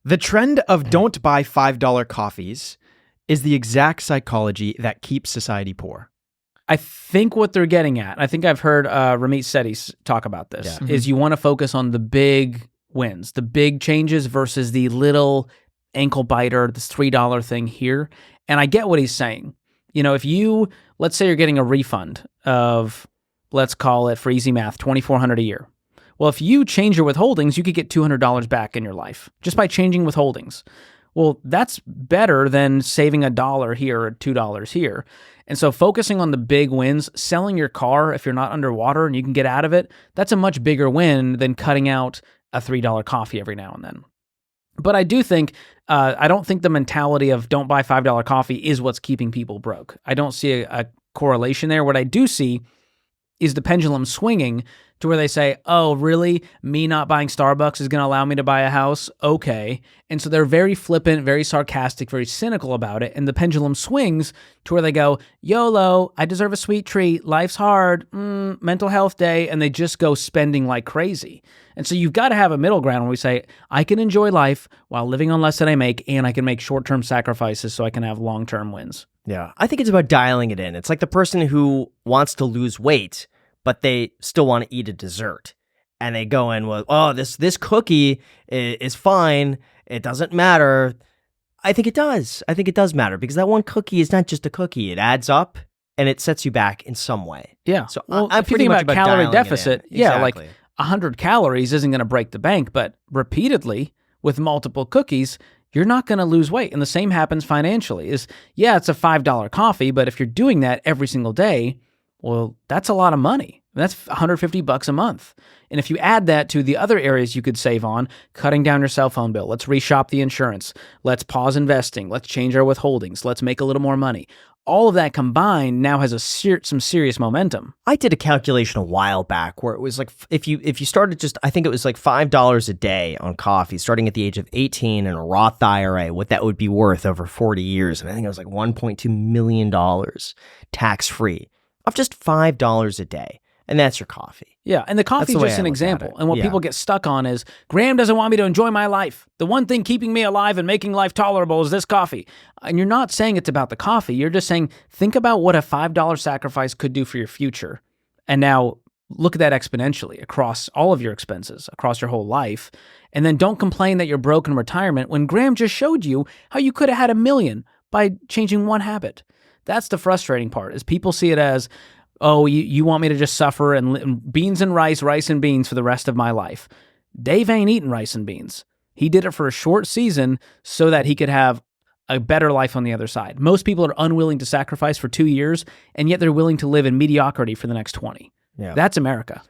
The trend of don't buy $5 coffees is the exact psychology that keeps society poor. I think what they're getting at, I think I've heard Ramit Sethi talk about this, is you want to focus on the big wins, the big changes versus the little ankle biter, this $3 thing here. And I get what he's saying. You know, if you, let's say you're getting a refund of, let's call it for easy math, $2,400 a year. Well, if you change your withholdings, you could get $200 back in your life just by changing withholdings. Well, that's better than saving $1 here or $2 here. And so focusing on the big wins, selling your car if you're not underwater and you can get out of it, that's a much bigger win than cutting out a $3 coffee every now and then. But I do think, I don't think the mentality of don't buy $5 coffee is what's keeping people broke. I don't see a correlation there. What I do see is the pendulum swinging to where they say, oh, really? Me not buying Starbucks is going to allow me to buy a house? Okay. And so they're very flippant, very sarcastic, very cynical about it. And the pendulum swings to where they go, YOLO, I deserve a sweet treat. Life's hard. Mental health day. And they just go spending like crazy. And so you've got to have a middle ground where we say, I can enjoy life while living on less than I make, and I can make short-term sacrifices so I can have long-term wins. Yeah, I think it's about dialing it in. It's like the person who wants to lose weight, but they still want to eat a dessert. And they go in, well, oh, this cookie is fine. It doesn't matter. I think it does. I think it does matter because that one cookie is not just a cookie. It adds up and it sets you back in some way. Yeah. So well, I'm if you pretty think much about calorie deficit, Exactly. like 100 calories isn't going to break the bank, but repeatedly with multiple cookies, you're not going to lose weight. And the same happens financially is, yeah, it's a $5 coffee, but if you're doing that every single day, well, that's a lot of money. That's $150 a month. And if you add that to the other areas you could save on, cutting down your cell phone bill, let's reshop the insurance, let's pause investing, let's change our withholdings, let's make a little more money. All of that combined now has some serious momentum. I did a calculation a while back where it was like if you started just, I think it was like $5 a day on coffee starting at the age of 18 in a Roth IRA, what that would be worth over 40 years. And I think it was like $1.2 million tax-free of just $5 a day. And that's your coffee. Yeah, and the coffee is just an example. And what people get stuck on is, Graham doesn't want me to enjoy my life. The one thing keeping me alive and making life tolerable is this coffee. And you're not saying it's about the coffee. You're just saying, think about what a $5 sacrifice could do for your future. And now look at that exponentially across all of your expenses, across your whole life. And then don't complain that you're broke in retirement when Graham just showed you how you could have had $1 million by changing one habit. That's the frustrating part, is people see it as, oh, you want me to just suffer and beans and rice and beans for the rest of my life. Dave ain't eating rice and beans. He did it for a short season so that he could have a better life on the other side. Most people are unwilling to sacrifice for 2 years, and yet they're willing to live in mediocrity for the next 20. Yeah. That's America.